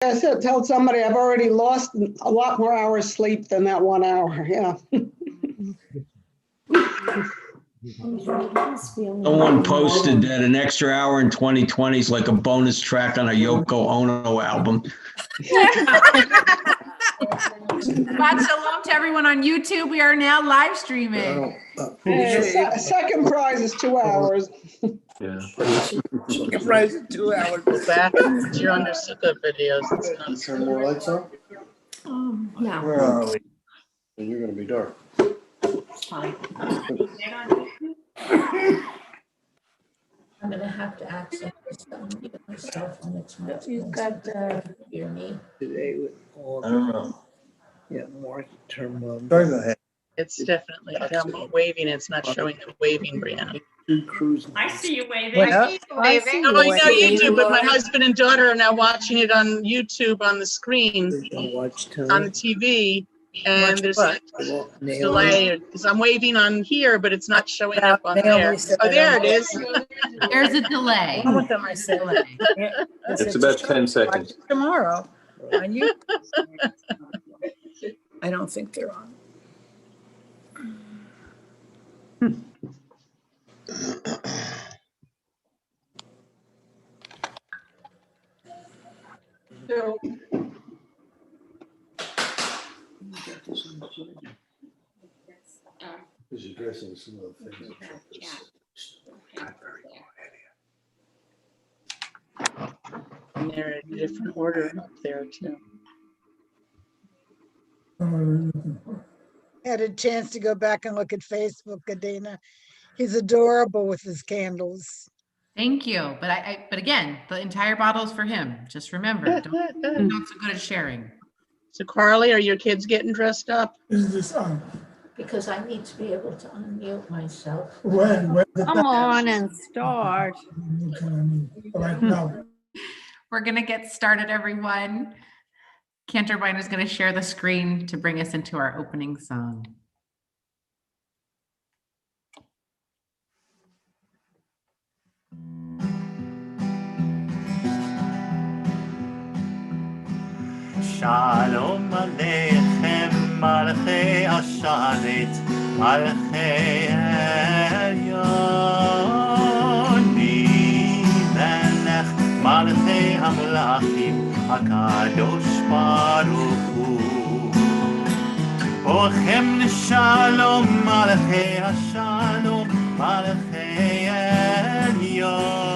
I said, tell somebody I've already lost a lot more hours sleep than that 1 hour. Yeah. Someone posted that an extra hour in 2020 is like a bonus track on a Yoko Ono album. Shabbat Shalom to everyone on YouTube. We are now live streaming. Second prize is 2 hours. Yeah. Second prize is 2 hours. Go back. You're under Sukkah videos. It's not Turn more lights on? No. Where are we? And you're gonna be dark. Fine. I'm gonna have to access this myself when it's my. You've got, Hear me. today with all I don't know. more turmoil. Sorry, go ahead. It's definitely, I'm waving. It's not showing the waving, Brianna. Cruise. I see you waving. Well, I see you Oh, I know you waving. do, but my husband and daughter are now watching it on YouTube on the screen, Watch on the TV. And there's a Naomi. delay because I'm waving on here, but it's not showing up on Naomi there. said Oh, there that. it is. There's a delay. One of them I said. It's about 10 seconds. Tomorrow. On you. I don't think they're on. Because you're addressing some of the things. Not very good. And they're in a different order up there too. Had a chance to go back and look at Facebook, Adina. He's adorable with his candles. Thank you. But again, the entire bottle is for him. Just remember, I'm not so good at sharing. So Carly, are your kids getting dressed up? Is this on? Because I need to be able to unmute myself. Come on and start. Right now. We're going to get started, everyone. Canterbine is going to share the screen to bring us into our opening song. Shalom Aleichem, Malchei Asharet, Malchei Elyon, Melech, Malchei Hamlachim, HaKadosh Baruch Hu. Ochem Shalom, Malchei Hashalom, Malchei Elyon,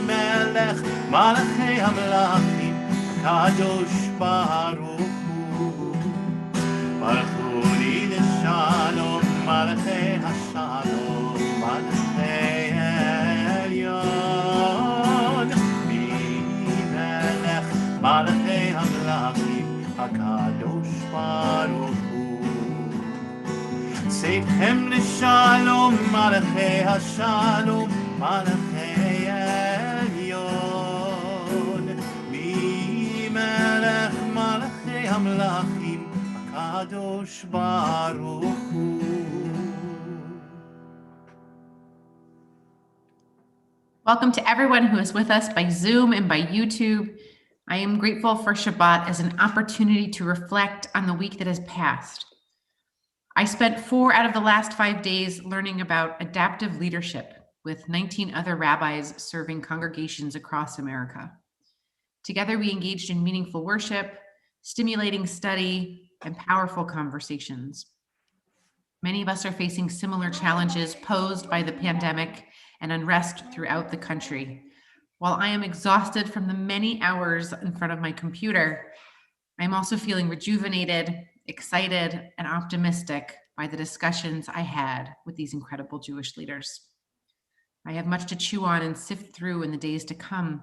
Melech, Malchei Hamlachim, Kadosh Baruch Hu. Baruch Hu Shalom, Malchei Hashalom, Malchei Elyon, Melech, Malchei Hamlachim, HaKadosh Baruch Hu. Seichem Shalom, Malchei Hashalom, Malchei Elyon, Melech, Malchei Hamlachim, HaKadosh Baruch Hu. Welcome to everyone who is with us by Zoom and by YouTube. I am grateful for Shabbat as an opportunity to reflect on the week that has passed. I spent 4 out of the last 5 days learning about adaptive leadership with 19 other rabbis serving congregations across America. Together, we engaged in meaningful worship, stimulating study, and powerful conversations. Many of us are facing similar challenges posed by the pandemic and unrest throughout the country. While I am exhausted from the many hours in front of my computer, I'm also feeling rejuvenated, excited, and optimistic by the discussions I had with these incredible Jewish leaders. I have much to chew on and sift through in the days to come,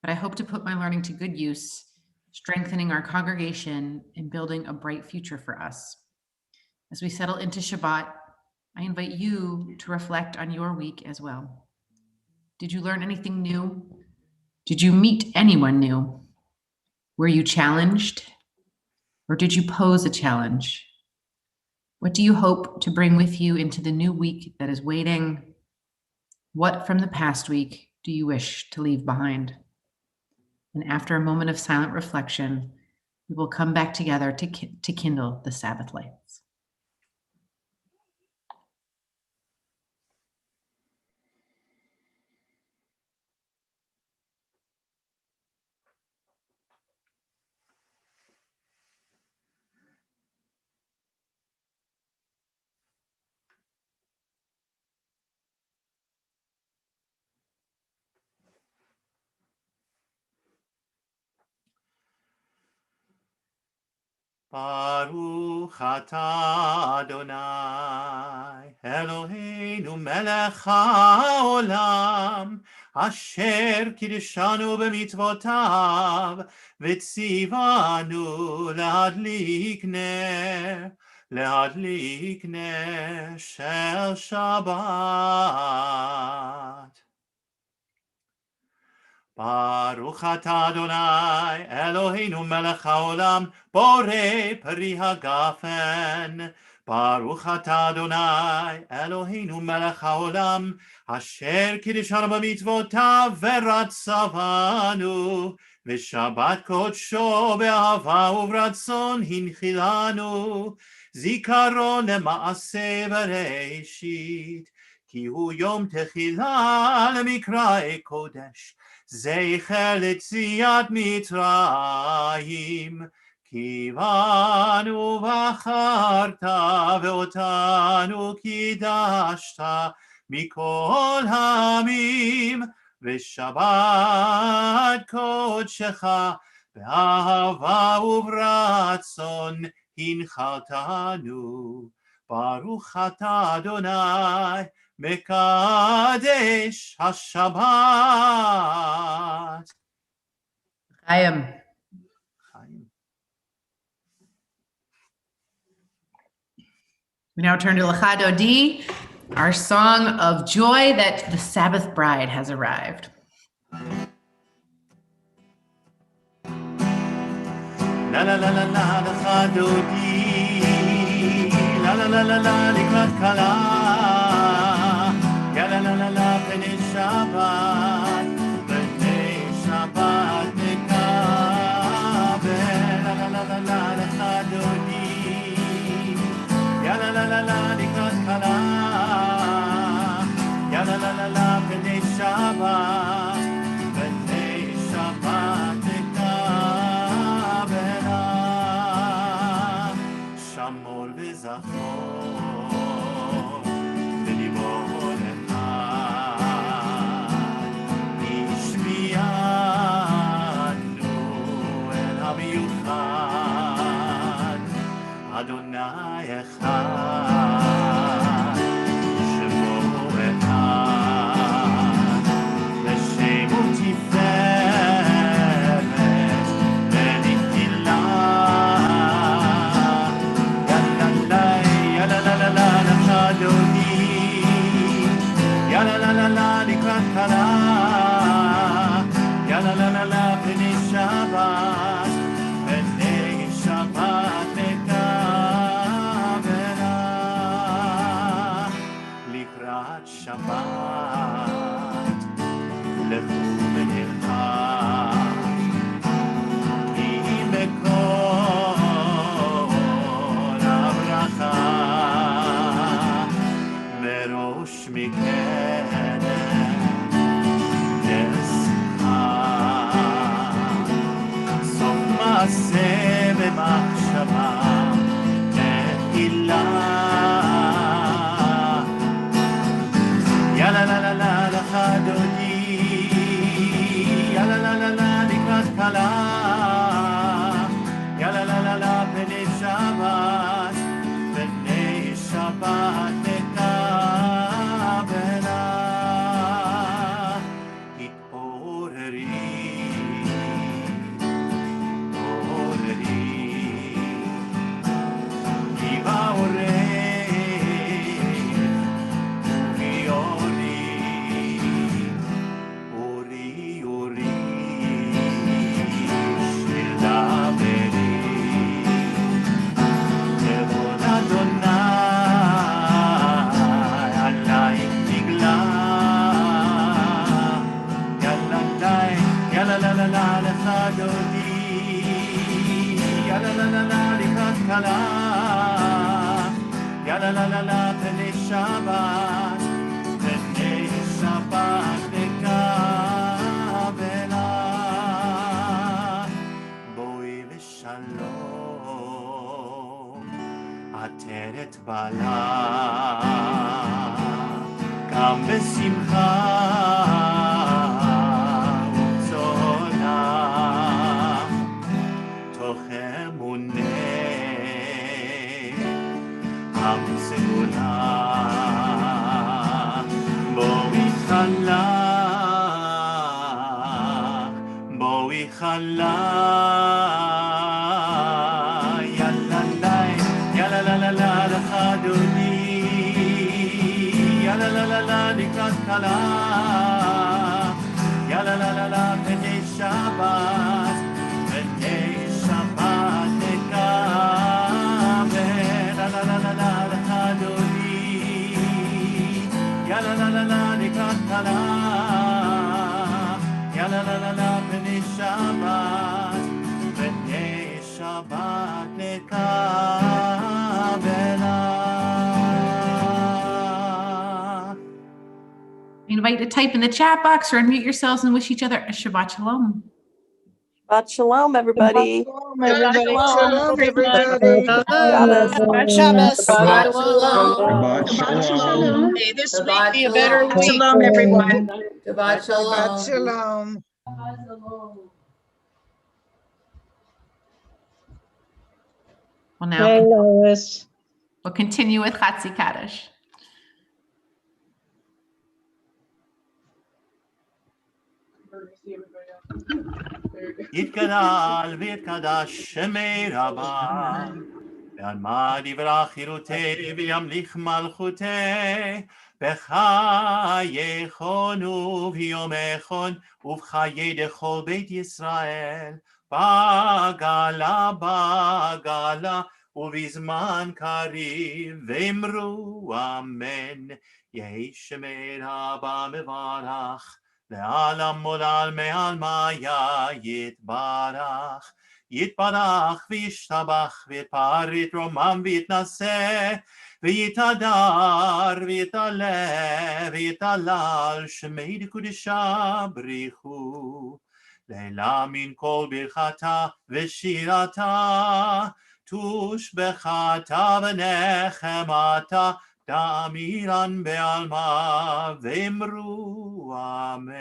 but I hope to put my learning to good use, strengthening our congregation and building a bright future for us. As we settle into Shabbat, I invite you to reflect on your week as well. Did you learn anything new? Did you meet anyone new? Were you challenged? Or did you pose a challenge? What do you hope to bring with you into the new week that is waiting? What from the past week do you wish to leave behind? And after a moment of silent reflection, we will come back together to kindle the Sabbath lights. Baruch atah Adonai, Eloheinu melech haolam, asher kiddushanu b'mitzvotav, v'tzivanu להדליק נר של שבת. Baruch atah Adonai, Eloheinu melech haolam, borei peri hagafen. Baruch atah Adonai, Eloheinu melech haolam, asher kiddushanu b'mitzvotav v'ratzavanu, v'shabat kodsho be'ahava u'v'ratzon hinchilanu, zikaron lema'aseh bereishit, ki hu yom techila lemikrae kodesh, זכר ליציאת מצרים, כי בנו בחרת ואותנו קידשת מכל העמים, ושבת קודשך באהבה וברצון הנחלתנו. ברוך אתה אדוני מקדש השבת. Chaim. We now turn to Lecha Dodi, our song of joy that the Sabbath bride has arrived. La la la la la Lecha Dodi, la la la la la לקראת כלה, יא la la la la פני שבת, פני שבת נקבל, la la la la la Lecha Dodi, יא la la la la לקראת כלה, יא la la la la פני שבת, פני שבת נקבל, שמור וזכור בליבו אחד, השמיענו אל המיוחד, אדוני אחד, שמו אחד, לשמו תפארת ונתילה. יא la la la la לקראת כלה, יא la la la la פני שבת, פני שבת נקבלה, לקראת שבת לכו ונלחם, כי מקור הברכה מראש מקדם נשכה, סוף מעשה במחשבה תחילה. יא la la la la Lecha Dodi, יא la la la la לקראת כלה, יא la la la la פני שבת, פני שבת נקבלה, התעוררי, התעוררי, כי בעורף אורי אורי, אורי אורי, לחדותי, יאללה לה לה לה לקראת קלה, יאללה לה לה לה פני שבת, פני שבת לקבלה, בואי ושלום, עטרת בלה, גם בשמחה וצונה, תוך אמונה המסגולה, בואי חלה, בואי חלה, יאללה לה לה לה לחדותי, יאללה לה לה לה לקראת קלה, יאללה לה לה לה פני שבת, פני שבת נקבל, לה לה לה לה לחדותי, יאללה לה לה לה לקראת קלה, יאללה לה לה לה פני שבת, פני שבת נקבלה. I invite you to type in the chat box or unmute yourselves and wish each other a Shabbat Shalom. Shabbat Shalom, everybody. Shalom, everybody. Shalom. Shalom, everybody. Shabbos. Shabbat Shalom. Shabbat Shalom. May this week be a better week. Shalom, everyone. Shabbat Shabbat Shalom. Shalom. Well, Hi, now Lois. we'll continue with Chatzi Kaddish. יתגדל ויתקדש שמי רבה, ועלמא דברה חירותי וימליך מלכותי, בחייכון וביומכון ובחיי דכל בית ישראל, בגלה בגלה ובזמן קריב, ואמרו אמן. יהי שמי רבה מברך, לעלם מולל מעלמיה יתברך, יתברך וישתבח ויתפאר יתרומם ויתנשא, ויתהדר ויתעלה ויתהלל, שמי דקודשה בריחו, לעילה מן כל ברכתה ושירתה, תושבחתה ונחמתה, דאמירן בעלמא, ואמרו אמן.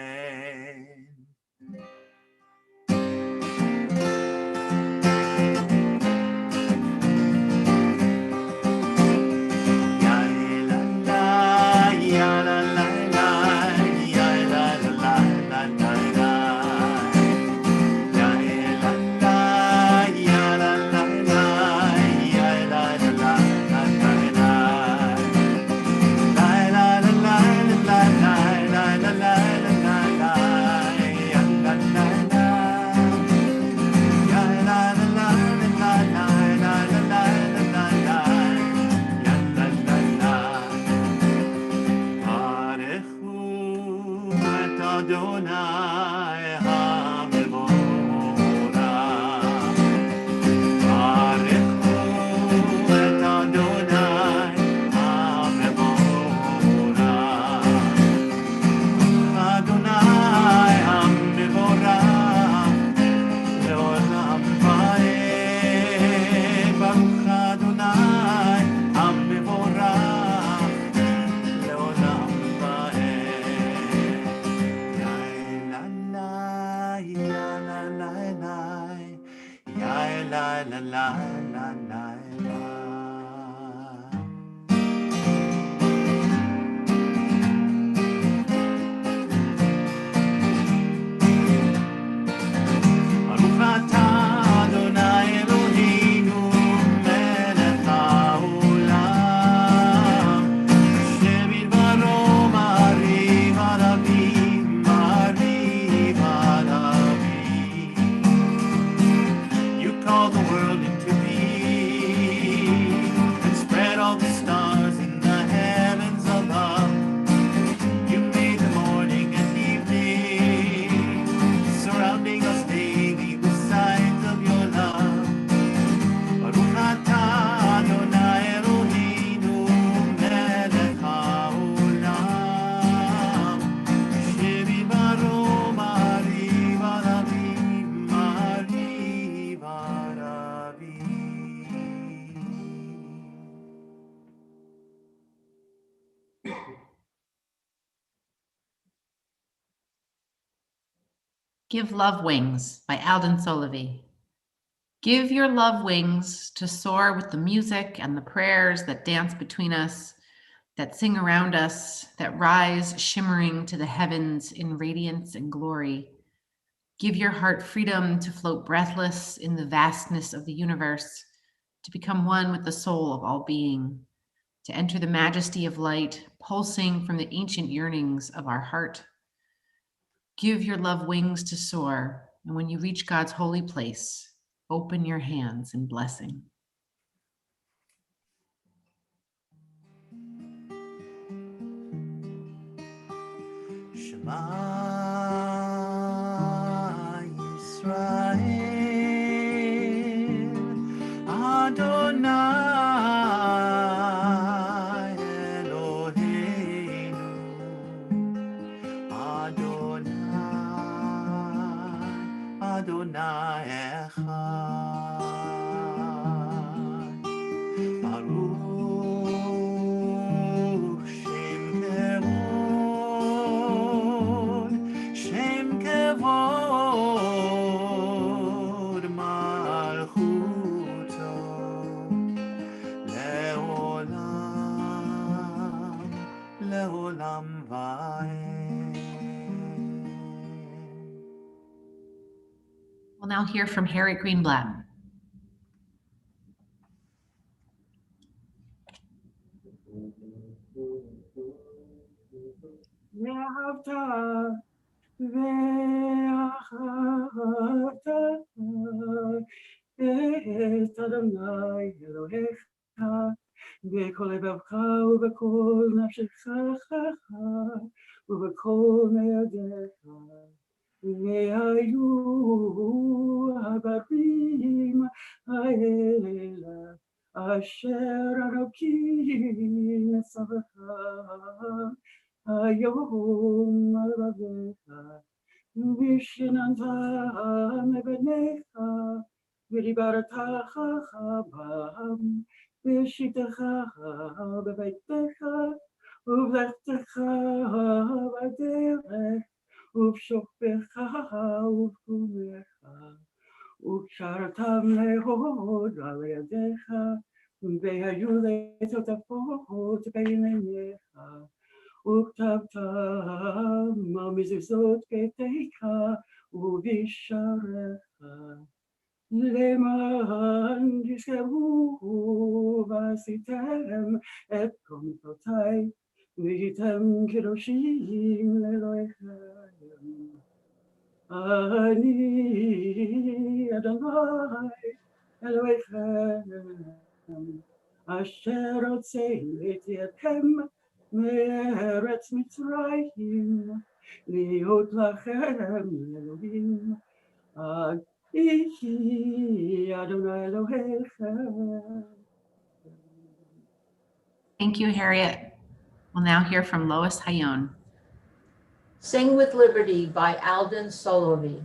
Call the world into being. Give Love Wings by Alden Solovey. Give your love wings to soar with the music and the prayers that dance between us, that sing around us, that rise shimmering to the heavens in radiance and glory. Give your heart freedom to float breathless in the vastness of the universe, to become one with the soul of all being, to enter the majesty of light, pulsing from the ancient yearnings of our heart. Give your love wings to soar, and when you reach God's holy place, open your hands in blessing. Shema Yisrael, Adonai Eloheinu, Adonai Echad. Baruch Shem Kevod Malchuto Leolam Vaed. We'll now hear from Harriet Greenblatt. ואהבת ואהבת את אדוני אלוהיך בכל לבבך ובכל נפשך ובכל מאודיך והיו הבנים האלה אשר אנוכי מצווך היום לבביך ושננת מבניך ודיברת בם בשיטתך בביתך ובלכתך בדרך ובשוכבך ובקומך וקשרתם להוד על ידיך והיו לטוטפות בין עיניך וכתבתם על מזוזות ביתך ובשעריך למען תזכרו ועשיתם את כל מצוותיי והייתם קדושים לאלוהיכם. אני אדוני אלוהיכם אשר הוצאתי אתכם מארץ מצרים להיות לכם אלוהים. אני אדוני אלוהיכם. Thank you, Harriet. We'll now hear from Lois Hayon. Sing with Liberty by Alden Solovey.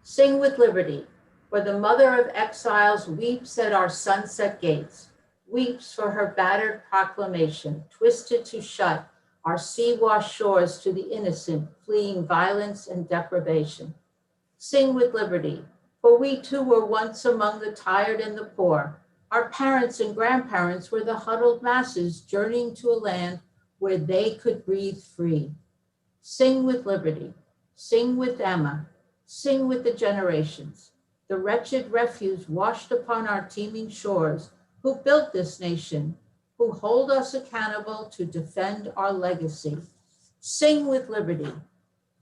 Sing with liberty, for the mother of exiles weeps at our sunset gates, weeps for her battered proclamation, twisted to shut our sea-washed shores to the innocent, fleeing violence and deprivation. Sing with liberty, for we too were once among the tired and the poor. Our parents and grandparents were the huddled masses journeying to a land where they could breathe free. Sing with liberty, sing with Emma, sing with the generations, the wretched refuse washed upon our teeming shores, who built this nation, who hold us accountable to defend our legacy. Sing with liberty,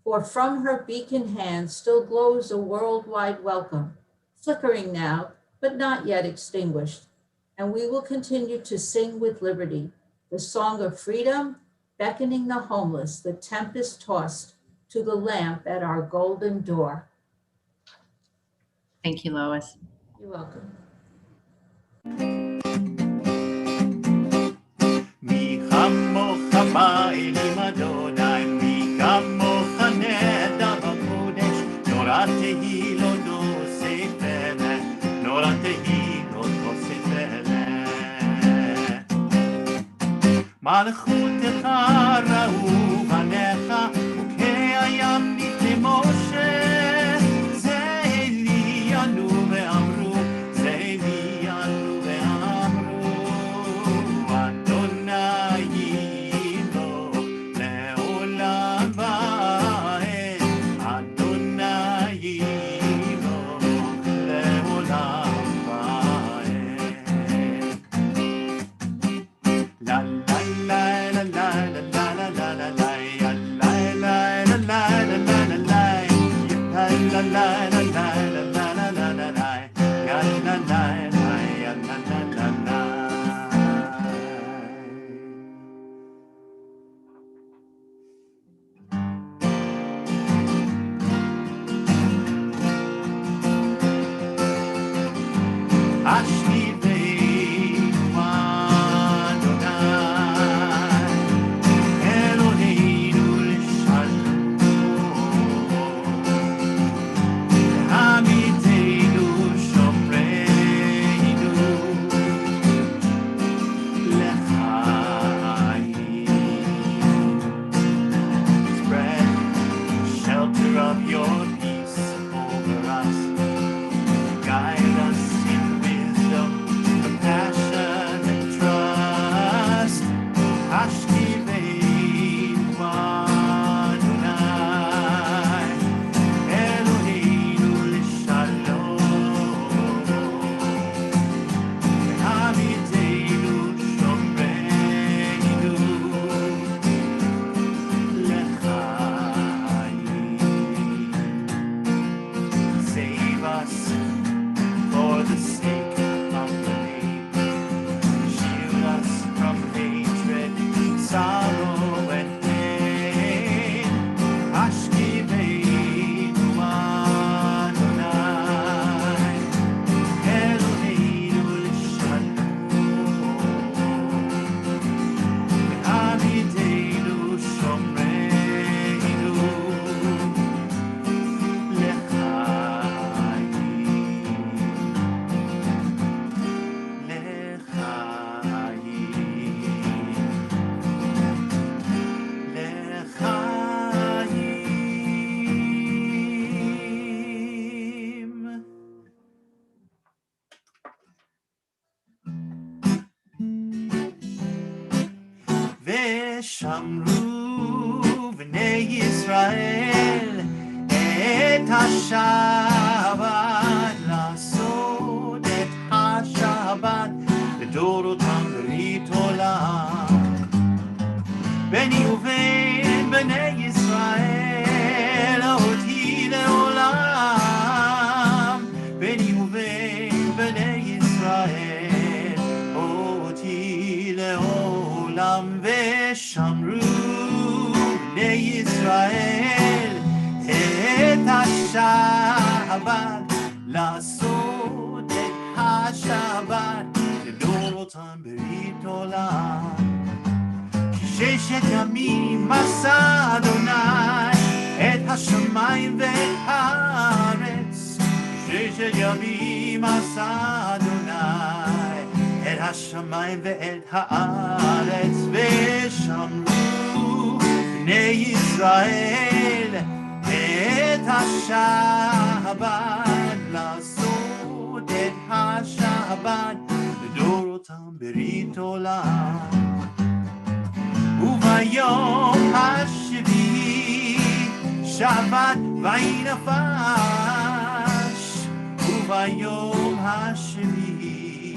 for from her beacon hand still glows a worldwide welcome, flickering now, but not yet extinguished. And we will continue to sing with liberty, the song of freedom, beckoning the homeless, the tempest tossed, to the lamp at our golden door. Thank you, Lois. You're welcome. מי כמוך באלים אדוני, מי כמוך נהדר בקודש, נורא תהילה תוסיפנה, נורא תהילה תוסיפנה. מלכותך ראו בניך, וכי הים לפני משה, us for the sake of the name. Shield us from hatred, sorrow, and pain. Ashkiveinu Adonai, Eloheinu l'shalom, v'avideinu shomreinu ושמרו בני ישראל את השבת, לעשות את השבת לדורותם ברית עולם. בני ובין בני ישראל אותי לעולם. בני ובין בני ישראל אותי לעולם. ושמרו בני ישראל את השבת, לעשות את השבת לדורותם ברית עולם. כי ששת ימים עשה אדוני את השמיים ואת הארץ. ששת ימים עשה אדוני את השמיים ואת הארץ. ושמרו בני ישראל את השבת, לעשות את השבת לדורותם ברית עולם. וביום השביעי שבת ויהי נפש. וביום השביעי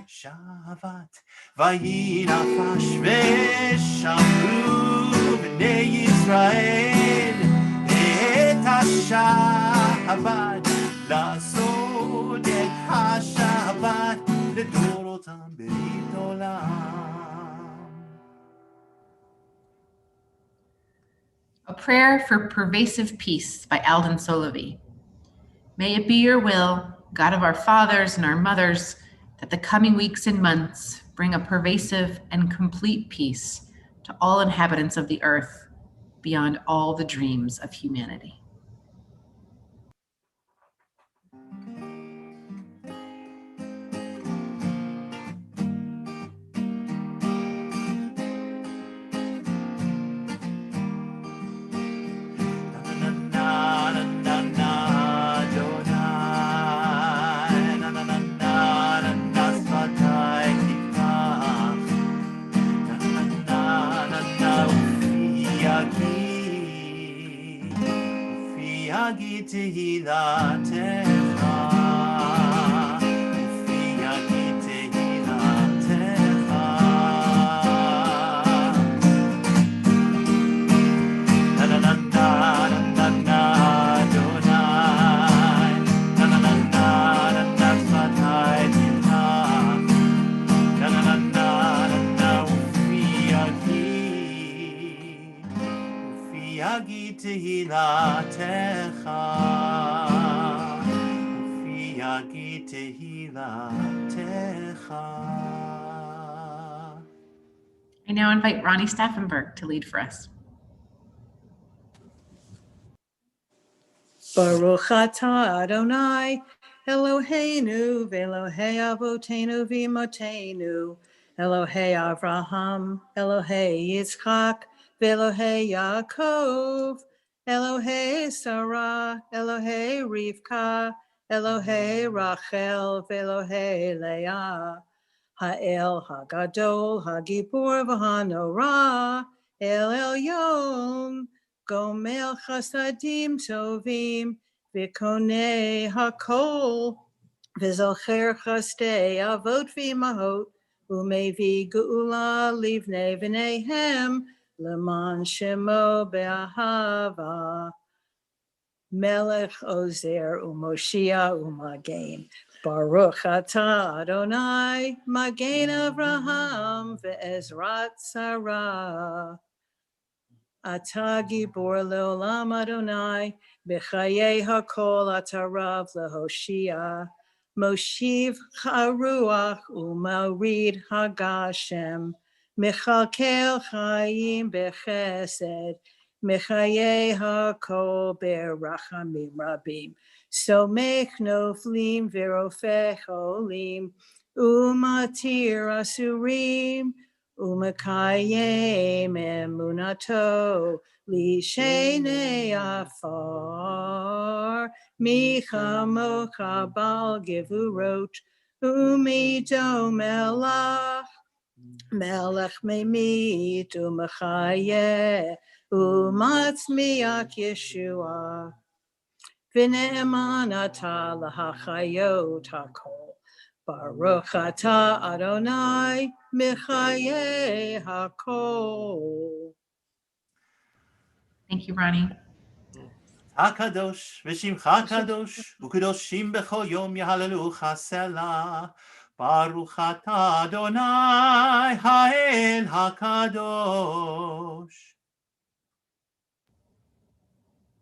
שבת ויהי נפש. ושמרו בני ישראל את השבת, לעשות את השבת לדורותם ברית עולם. A prayer for pervasive peace by Alden Solovey. May it be your will, God of our fathers and our mothers, that the coming weeks and months bring a pervasive and complete peace to all inhabitants of the earth beyond all the dreams of humanity. תהילתך, לפי יגיד תהילתך. נה נה נה נה נה נה אדוני, נה נה נה נה נה שפתי תפתח, נה נה נה נה נה ופי יגיד תהילתך. I now invite Ronnie Staffenberg to lead for us. Baruch atah Adonai, Eloheinu, v'Elohei Avotenu v'Imotenu, Elohei Avraham, Elohei Yitzchak, v'Elohei Yaakov, Elohei Sarah, Elohei Rivka, Elohei Rachel, v'Elohei Leah, Ha'el Hagadol, Hagibor v'Hanorah, El Elyon, Gomel Chasadim Tovim, V'Konei Hakol, V'Zocher Chastei Avot V'Imahot, U'Mevi Geula Livnei V'Neihem, Leman Shemo Be'ahava. Melech Ozer Umoshia Umagen. Baruch atah Adonai, Magen Avraham ve'ezrat Sarah. Atah Gibor leolam Adonai, b'chayei hakol atarav lehoshia. Moshiv haruach u'maurid hagashem. Mechalkel chayim bechesed, mechayei hakol berachamim rabim. Somech noflim v'rofech olim, u'matir asurim, u'mekayem emunato, lishenei afar, michamocha bal gevurot, u'mito melach, melech memit u'mechayeh, u'matzmiach Yeshua. V'ne'eman ata lahachayot hakol. Baruch atah Adonai mechayeh hakol. Thank you, Ronnie. HaKadosh v'shimcha kadosh u'kadoshim b'chol yom yahalelucha selah. Baruch atah Adonai ha'el HaKadosh.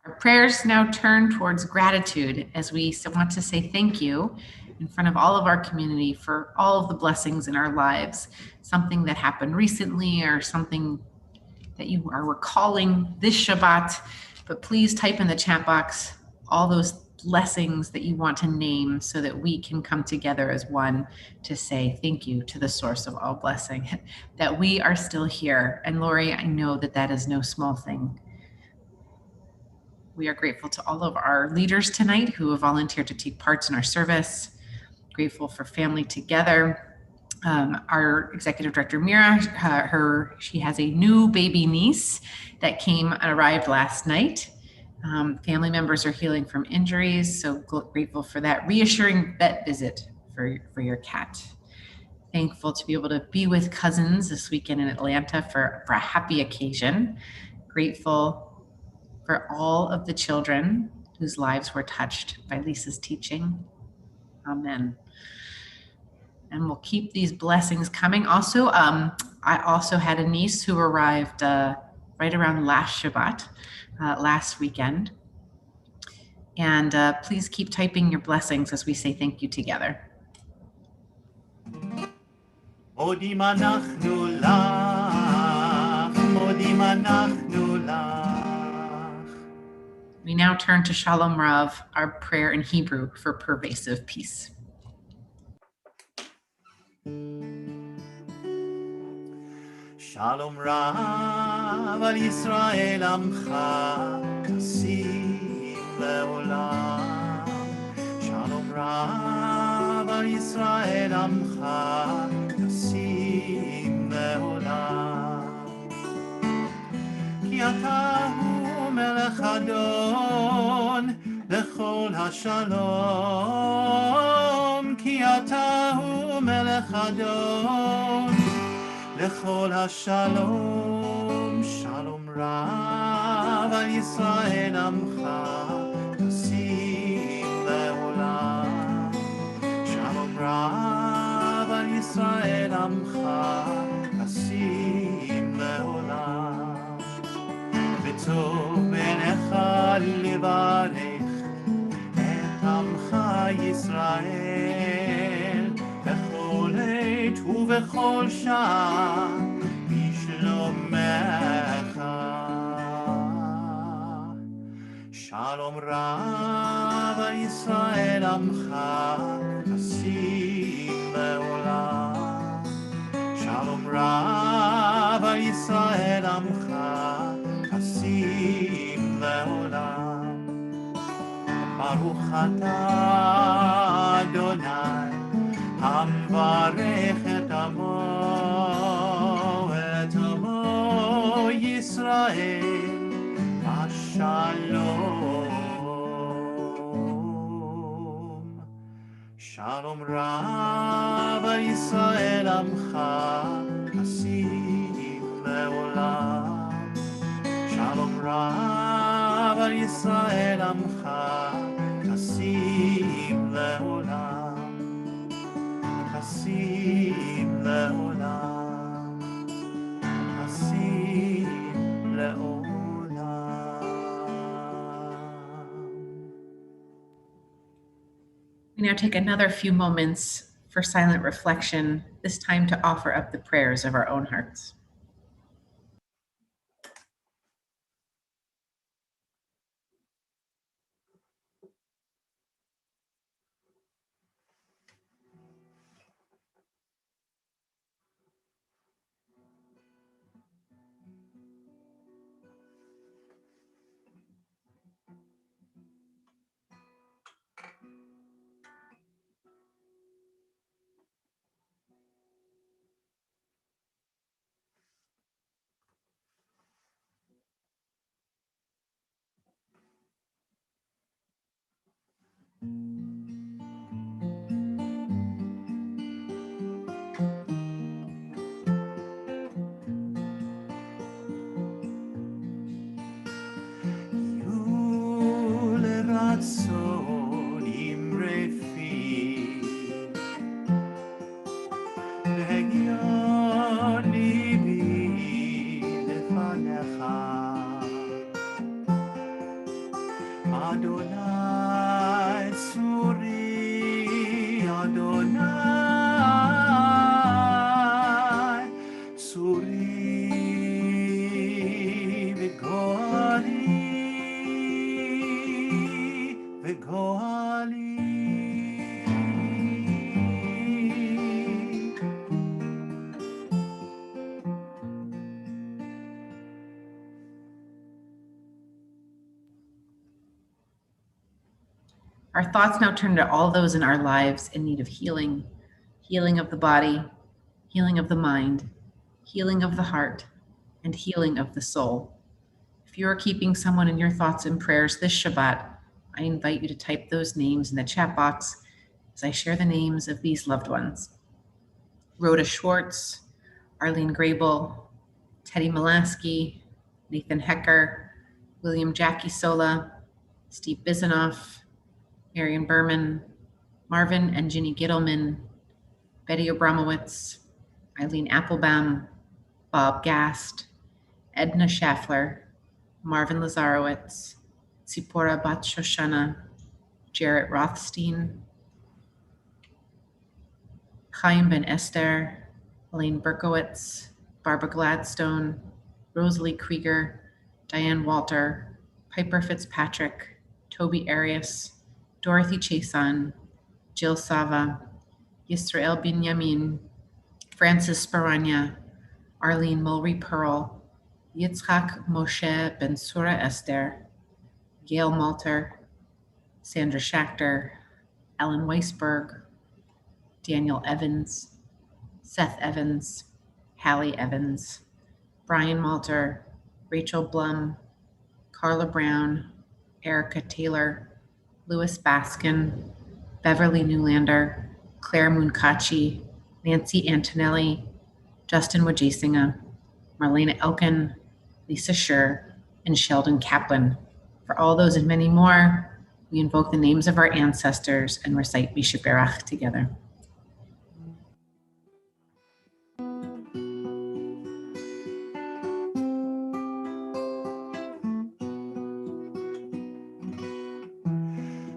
Our prayers now turn towards gratitude as we want to say thank you in front of all of our community for all of the blessings in our lives, something that happened recently or something that you are recalling this Shabbat. But please type in the chat box all those blessings that you want to name so that we can come together as one to say thank you to the source of all blessing, that we are still here. And Lori, I know that that is no small thing. We are grateful to all of our leaders tonight who have volunteered to take parts in our service. Grateful for Family Together. Our executive director, Mira, she has a new baby niece that arrived last night. Family members are healing from injuries, so grateful for that reassuring vet visit for your cat. Thankful to be able to be with cousins this weekend in Atlanta for a happy occasion. Grateful for all of the children whose lives were touched by Lisa's teaching. Amen. And we'll keep these blessings coming. Also, I also had a niece who arrived right around last Shabbat, last weekend. And please keep typing your blessings as we say thank you together. Modim anachnu lach, modim anachnu lach. We now turn to Shalom Rav, our prayer in Hebrew for pervasive peace. Shalom Rav al Yisrael amcha kasim leolam. Shalom Rav al Yisrael amcha kasim leolam. Ki ata hu melech adon lechol hashalom. Ki ata hu melech adon lechol hashalom. Shalom Rav al Yisrael amcha kasim leolam. Shalom Rav al Yisrael amcha kasim leolam. V'tov b'necha levarech et amcha Yisrael b'chol עת ובכל שעה בשלומך. שלום רב על ישראל עמך חסין לעולם. שלום רב על ישראל עמך חסין לעולם. ברוך אתה אדוני המברך את עמו ישראל בשלום. שלום רב על ישראל עמך חסין לעולם. שלום רב על ישראל עמך חסים לעולם, חסים לעולם, חסים לעולם. We now take another few moments for silent reflection, this time to offer up the prayers of our own hearts. רצון עם רפי והגיון ליבי לפניך אדוני צורי אדוני צורי וגואלי וגואלי. Our thoughts now turn to all those in our lives in need of healing, healing of the body, healing of the mind, healing of the heart, and healing of the soul. If you are keeping someone in your thoughts and prayers this Shabbat, I invite you to type those names in the chat box as I share the names of these loved ones. Rhoda Schwartz, Arlene Grable, Teddy Molaski, Nathan Hecker, William Jackie Sola, Steve Bizanoff, Marion Berman, Marvin and Ginny Gittleman, Betty Abramowitz, Eileen Applebaum, Bob Gast, Edna Schaffler, Marvin Lazarowitz, Tzipora Bat Shoshana, Jarrett Rothstein, Chaim Ben Esther, Elaine Berkowitz, Barbara Gladstone, Rosalie Krieger, Diane Walter, Piper Fitzpatrick, Toby Arias, Dorothy Chason, Jill Sava, Yisrael Binyamin, Francis Sparanya, Arlene Mulry Pearl, Yitzhak Moshe Ben Sura Esther, Gail Malter, Sandra Schachter, Ellen Weisberg, Daniel Evans, Seth Evans, Hallie Evans, Brian Malter, Rachel Blum, Carla Brown, Erica Taylor, Louis Baskin, Beverly Newlander, Claire Munkachi, Nancy Antonelli, Justin Wajasinga, Marlena Elkin, Lisa Scher, and Sheldon Kaplan. For all those and many more, we invoke the names of our ancestors and recite Mishaberach together.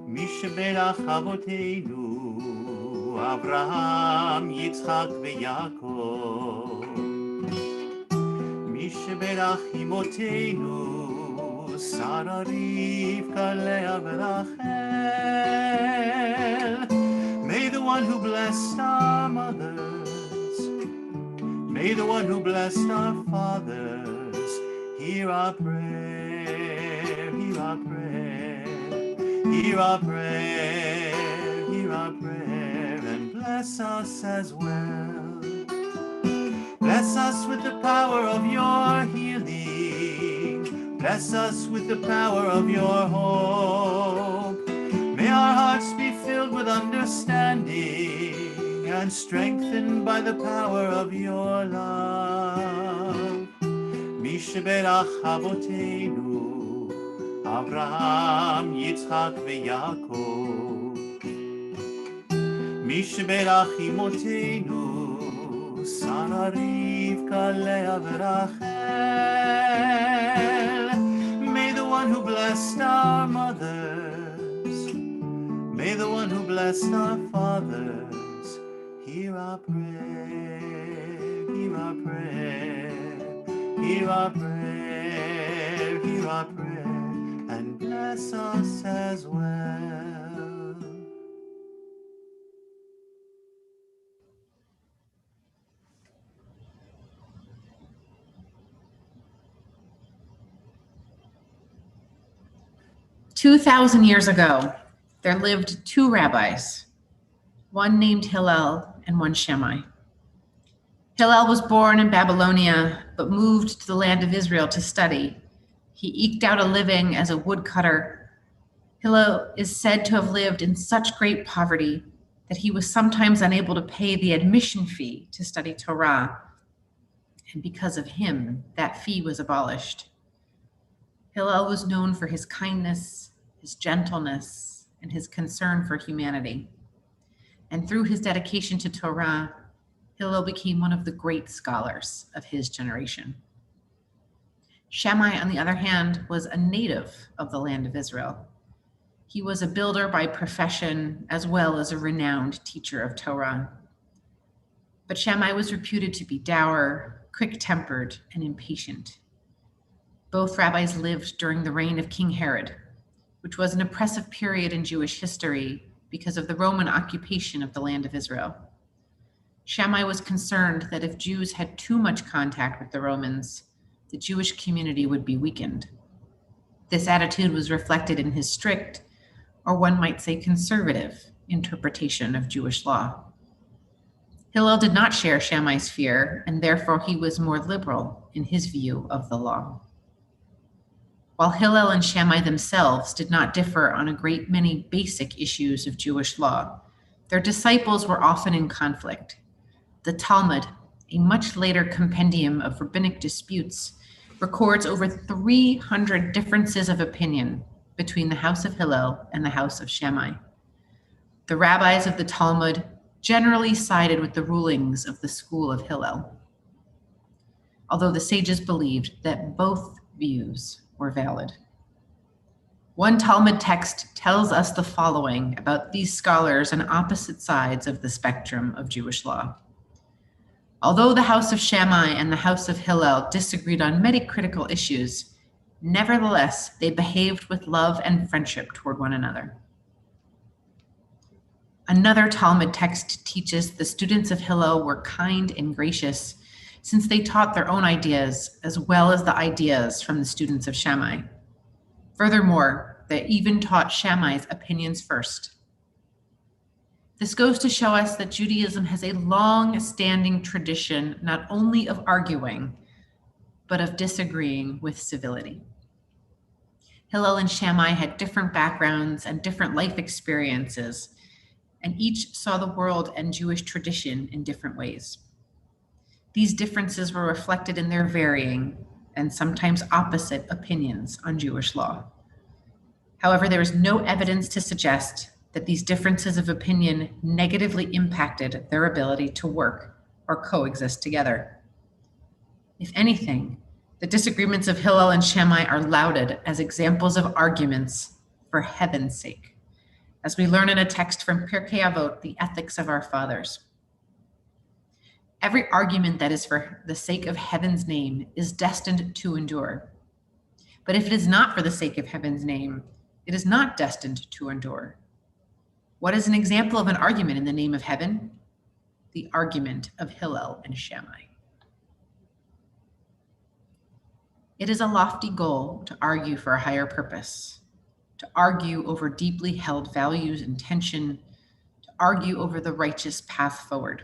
משברך אבותינו, אברהם, יצחק ויעקב. משברך אמותינו, שרה, רבקה, לאה ורחל. May the one who blessed our mothers, may the one who blessed our fathers, hear our prayer, hear our prayer. Hear our prayer, hear our prayer, and bless us as well. Bless us with the power of your healing. Bless us with the power of your hope. May our hearts be filled with understanding and strengthened by the power of your love. Mishaberach Avoteinu, אברהם, יצחק ויעקב. מי שברך אמותינו, שרה רבקה לאה ורחל. May the one who blessed our mothers, may the one who blessed our fathers, hear our prayer, hear our prayer, hear our prayer, hear our prayer, and bless us as well. "2,000 years ago, there lived two rabbis, one named Hillel and one Shammai. Hillel was born in Babylonia, but moved to the land of Israel to study. He eked out a living as a woodcutter. Hillel is said to have lived in such great poverty that he was sometimes unable to pay the admission fee to study Torah, and because of him, that fee was abolished. Hillel was known for his kindness, his gentleness, and his concern for humanity. And through his dedication to Torah, Hillel became one of the great scholars of his generation. Shammai, on the other hand, was a native of the land of Israel. He was a builder by profession, as well as a renowned teacher of Torah. But Shammai was reputed to be dour, quick-tempered, and impatient. Both rabbis lived during the reign of King Herod, which was an oppressive period in Jewish history because of the Roman occupation of the land of Israel. Shammai was concerned that if Jews had too much contact with the Romans, the Jewish community would be weakened. This attitude was reflected in his strict, or one might say conservative, interpretation of Jewish law. Hillel did not share Shammai's fear, and therefore he was more liberal in his view of the law. While Hillel and Shammai themselves did not differ on a great many basic issues of Jewish law, their disciples were often in conflict. The Talmud, a much later compendium of rabbinic disputes, records over 300 differences of opinion between the house of Hillel and the house of Shammai. The rabbis of the Talmud generally sided with the rulings of the school of Hillel, although the sages believed that both views were valid. One Talmud text tells us the following about these scholars on opposite sides of the spectrum of Jewish law. Although the house of Shammai and the house of Hillel disagreed on many critical issues, nevertheless, they behaved with love and friendship toward one another. Another Talmud text teaches the students of Hillel were kind and gracious, since they taught their own ideas as well as the ideas from the students of Shammai. Furthermore, they even taught Shammai's opinions first. This goes to show us that Judaism has a long-standing tradition not only of arguing, but of disagreeing with civility. Hillel and Shammai had different backgrounds and different life experiences, and each saw the world and Jewish tradition in different ways. These differences were reflected in their varying and sometimes opposite opinions on Jewish law. However, there is no evidence to suggest that these differences of opinion negatively impacted their ability to work or coexist together. If anything, the disagreements of Hillel and Shammai are lauded as examples of arguments for heaven's sake, as we learn in a text from Pirkei Avot, the Ethics of Our Fathers. Every argument that is for the sake of heaven's name is destined to endure. But if it is not for the sake of heaven's name, it is not destined to endure. What is an example of an argument in the name of heaven? The argument of Hillel and Shammai. It is a lofty goal to argue for a higher purpose, to argue over deeply held values and tension, to argue over the righteous path forward.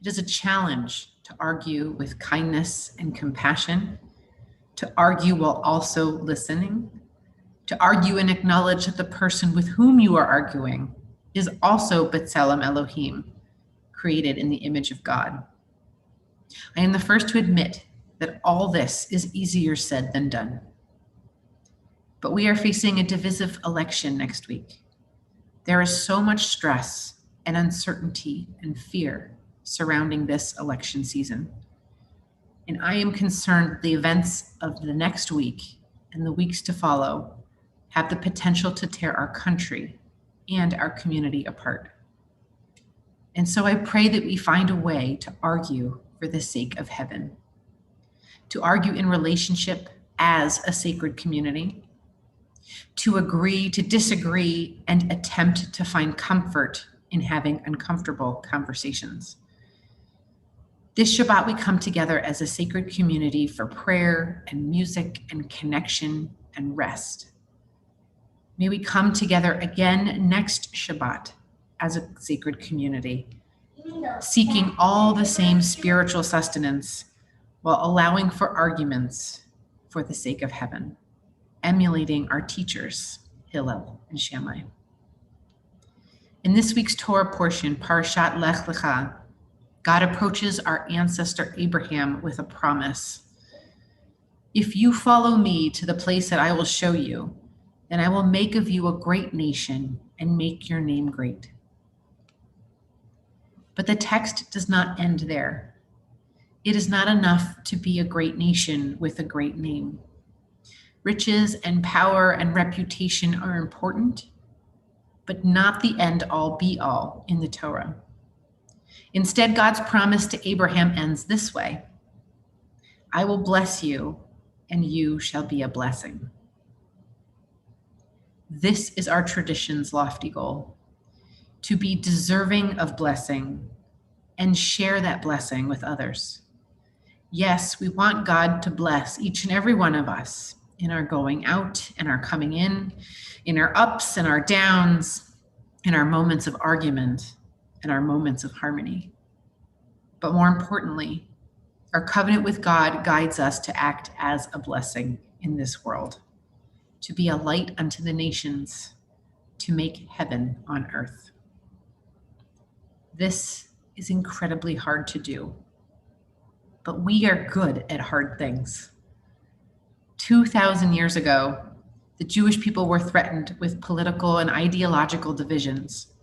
It is a challenge to argue with kindness and compassion, to argue while also listening, to argue and acknowledge that the person with whom you are arguing is also B'Tselem Elohim, created in the image of God. I am the first to admit that all this is easier said than done. But we are facing a divisive election next week. There is so much stress and uncertainty and fear surrounding this election season. And I am concerned the events of the next week and the weeks to follow have the potential to tear our country and our community apart. And so I pray that we find a way to argue for the sake of heaven, to argue in relationship as a sacred community, to agree, to disagree, and attempt to find comfort in having uncomfortable conversations. This Shabbat, we come together as a sacred community for prayer and music and connection and rest. May we come together again next Shabbat as a sacred community, seeking all the same spiritual sustenance while allowing for arguments for the sake of heaven, emulating our teachers, Hillel and Shammai. In this week's Torah portion, Parashat Lech Lecha, God approaches our ancestor Abraham with a promise. If you follow me to the place that I will show you, then I will make of you a great nation and make your name great. But the text does not end there. It is not enough to be a great nation with a great name. Riches and power and reputation are important, but not the end all be all in the Torah. Instead, God's promise to Abraham ends this way: I will bless you, and you shall be a blessing. This is our tradition's lofty goal, to be deserving of blessing and share that blessing with others. Yes, we want God to bless each and every one of us in our going out and our coming in our ups and our downs, in our moments of argument and our moments of harmony. But more importantly, our covenant with God guides us to act as a blessing in this world, to be a light unto the nations, to make heaven on earth. This is incredibly hard to do, but we are good at hard things. 2,000 years ago, the Jewish people were threatened with political and ideological divisions.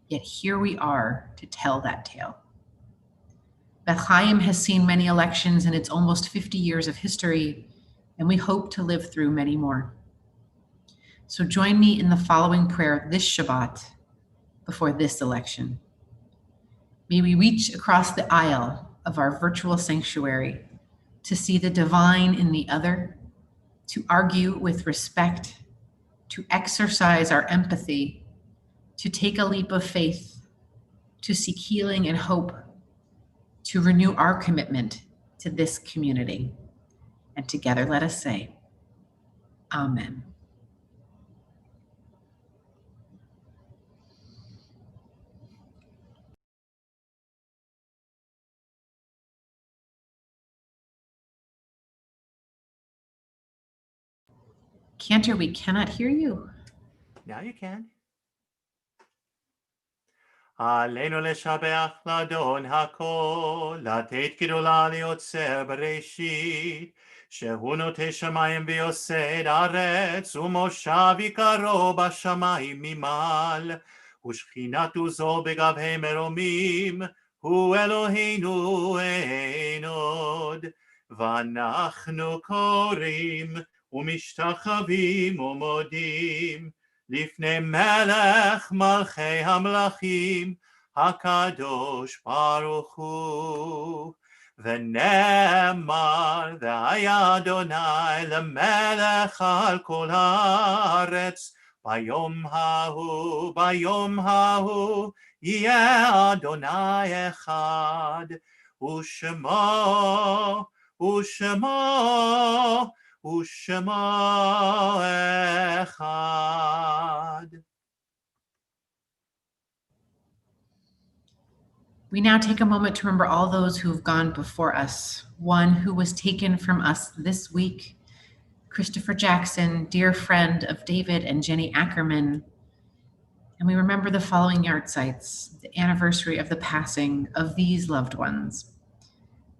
Yet here we are to tell that tale. Beth Chaim has seen many elections in its almost 50 years of history, and we hope to live through many more. So join me in the following prayer this Shabbat before this election. May we reach across the aisle of our virtual sanctuary to see the divine in the other, to argue with respect, to exercise our empathy, to take a leap of faith, to seek healing and hope, to renew our commitment to this community. And together let us say, Amen. Cantor, we cannot hear you. Now you can. עלינו לשבח לאדון הכל, לתת גדולה ליוצר בראשית, שהוא נוטה שמיים ויוסד ארץ, ומושב עיקרו בשמיים ממעל, ושכינת עוזו בגבהי מרומים, הוא אלוהינו אין עוד. ואנחנו קוראים ומשתחווים ומודים, לפני מלך מלכי המלכים, הקדוש ברוך הוא. ונאמר, והיה אדוני למלך על כל הארץ, ביום ההוא, יהיה אדוני אחד, ושמו אחד. We now take a moment to remember all those who have gone before us. One who was taken from us this week, Christopher Jackson, dear friend of David and Jenny Ackerman. And we remember the following yahrzeits, the anniversary of the passing of these loved ones: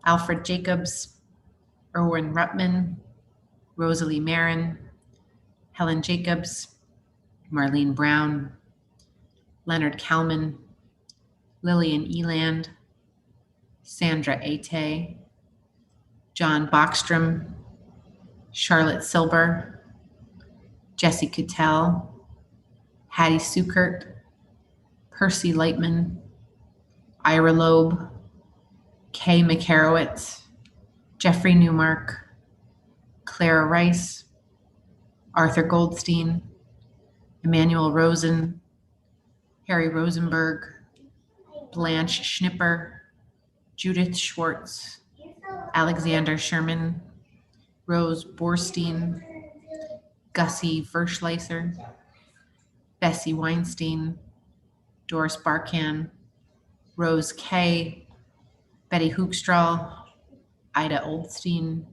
Alfred Jacobs, Erwin Ruttman, Rosalie Marin, Helen Jacobs, Marlene Brown, Leonard Kalman, Lillian Eland, Sandra Ate, John Bachstrom, Charlotte Silber, Jesse Cattell, Hattie Sukert, Percy Lightman, Ira Loeb, Kay McCarowitz, Jeffrey Newmark, Clara Rice, Arthur Goldstein, Emmanuel Rosen, Harry Rosenberg, Blanche Schnipper, Judith Schwartz, Alexander Sherman, Rose Borstein, Gussie Verschleiser, Bessie Weinstein, Doris Barkan, Rose Kay, Betty Hookstraw, Ida Oldstein,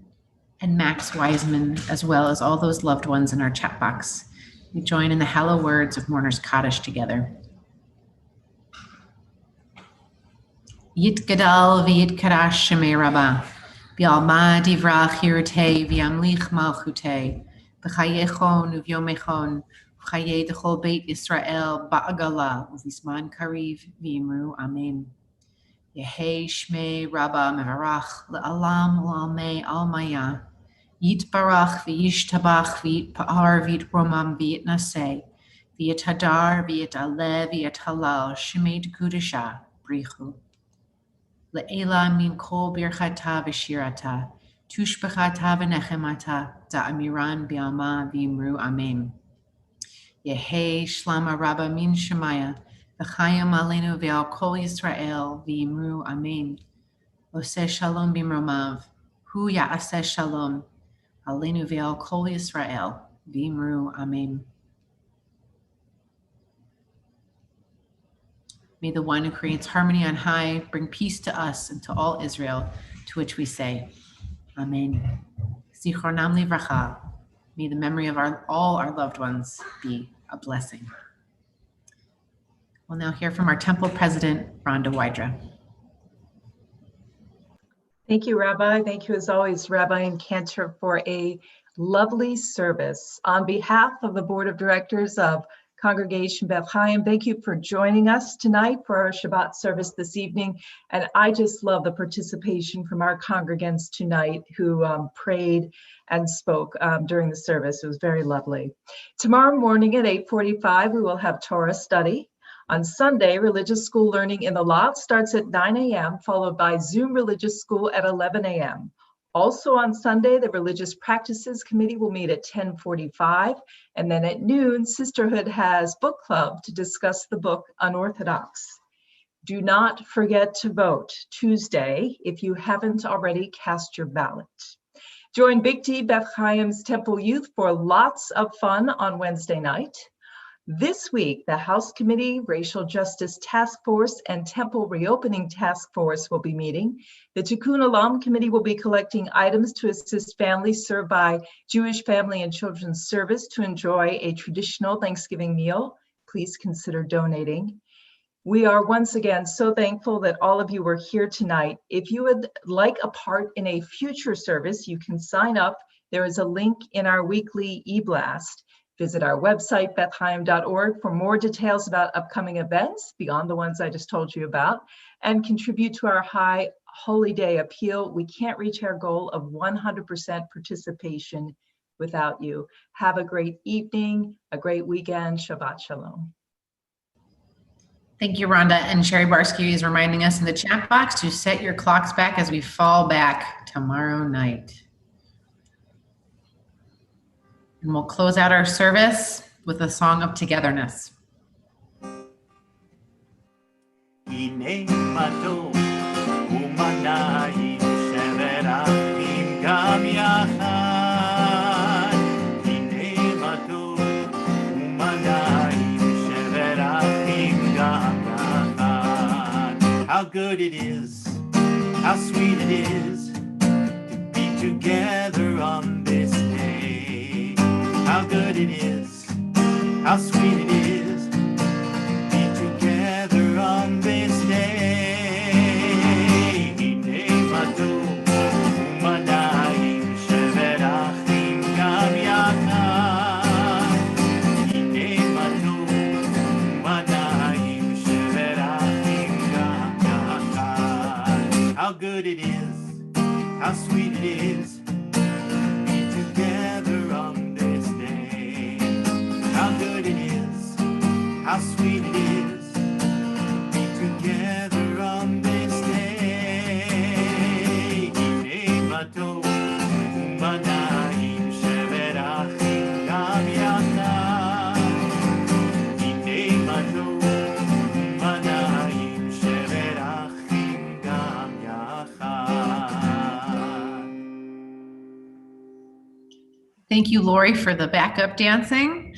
and Max Wiseman, as well as all those loved ones in our chat box. We join in the hallowed words of Mourner's Kaddish together. Yitgadal v'yitkadash shemei Rabbah, v'alma divrach hirutei v'yamlich malchutei, v'chayechon uvyomechon, v'chaye d'chol beit Yisrael ba'agala, u'visman kariv v'yimru amen. Yehei shmei Rabbah mevarach le'alam u'almei almaya, yitbarach v'yishtabach v'yitpa'ar v'yitromam v'yitnaseh, v'yithadar v'yitaleh v'yithalal shemei d'kudasha brichu. Le'ela min kol birchata v'shirata, tushbechata v'nechemata, da'amiran bi'alma v'yimru amen. Yehei shlama Rabbah min shemaya, v'chayim aleinu v'al kol Yisrael v'yimru amen. Oseh shalom b'mromav, hu ya'aseh shalom, aleinu v'al kol Yisrael v'yimru amen. May the one who creates harmony on high bring peace to us and to all Israel, to which we say, Amen. Zichronam livracha. May the memory of all our loved ones be a blessing. We'll now hear from our temple president, Rhonda Wydra. Thank you, Rabbi. Thank you, as always, Rabbi and Cantor, for a lovely service. On behalf of the Board of Directors of Congregation Beth Chaim, thank you for joining us tonight for our Shabbat service this evening. And I just love the participation from our congregants tonight who prayed and spoke during the service. It was very lovely. Tomorrow morning at 8:45, we will have Torah study. On Sunday, religious school learning in the lot starts at 9 a.m., followed by Zoom religious school at 11 a.m. Also on Sunday, the Religious Practices Committee will meet at 10:45, and then at noon, Sisterhood has book club to discuss the book Unorthodox. Do not forget to vote Tuesday if you haven't already cast your ballot. Join Big T Beth Chaim's Temple Youth for lots of fun on Wednesday night. This week, the House Committee, Racial Justice Task Force, and Temple Reopening Task Force will be meeting. The Tikkun Olam Committee will be collecting items to assist families served by Jewish Family and Children's Service to enjoy a traditional Thanksgiving meal. Please consider donating. We are once again so thankful that all of you were here tonight. If you would like a part in a future service, you can sign up. There is a link in our weekly e-blast. Visit our website, bethchaim.org, for more details about upcoming events beyond the ones I just told you about, and contribute to our High Holy Day appeal. We can't reach our goal of 100% participation without you. Have a great evening, a great weekend. Shabbat Shalom. Thank you, Rhonda. And Sherry Barsky is reminding us in the chat box to set your clocks back as we fall back tomorrow night. And we'll close out our service with a song of togetherness. How good it is, how sweet it is to be together on this day. How good it is, how sweet it is to be together on this day. Umanayim shever achim gam yachad. good it is, how sweet it is, be together on this day. How good it is, how sweet it is, be together on this day. Hine ma tov u'manayim she'verachim gam yachad. Hine ma tov u'manayim she'verachim gam yachad. Thank you, Lori, for the backup dancing.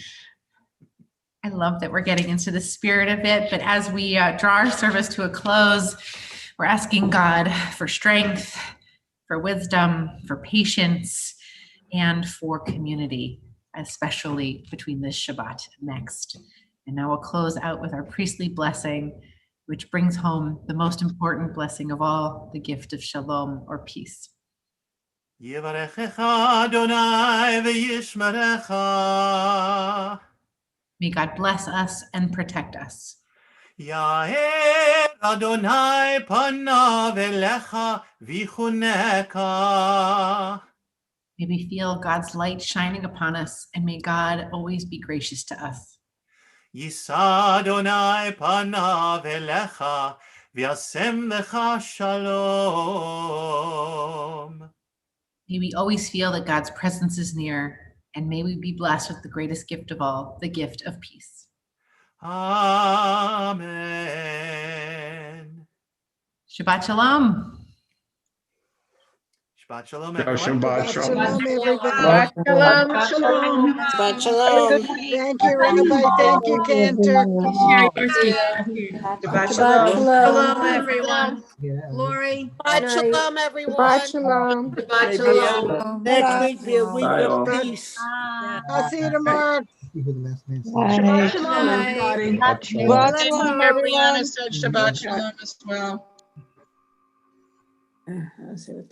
I love that we're getting into the spirit of it. But as we draw our service to a close, we're asking God for strength, for wisdom, for patience, and for community, especially between this Shabbat and next. And now we'll close out with our priestly blessing, which brings home the most important blessing of all, the gift of shalom or peace. Yevarechecha Adonai v'yishmerecha. May God bless us and protect us. Yair Adonai panav elecha v'chuneka. May we feel God's light shining upon us, and may God always be gracious to us. Yisa Adonai panav elecha v'yasem lecha shalom. May we always feel that God's presence is near, and may we be blessed with the greatest gift of all, the gift of peace. Amen. Shabbat Shalom. Shabbat Shalom, Shabbat everyone. Shalom. Shalom, everybody. Shalom, shalom. Shabbat Shalom. Thank you, Rabbi. Thank you, Cantor. Shabbat Shalom. Shalom, everyone. Lori. Shabbat Shalom, everyone. Shabbat Shalom. Shabbat Maybe Shalom. next week be a week Bye, of all. peace. I'll see you tomorrow. Shabbat shalom, everybody. Shabbat Same Shalom, here, everyone. Brianna said Shabbat shalom as well. I'll see what they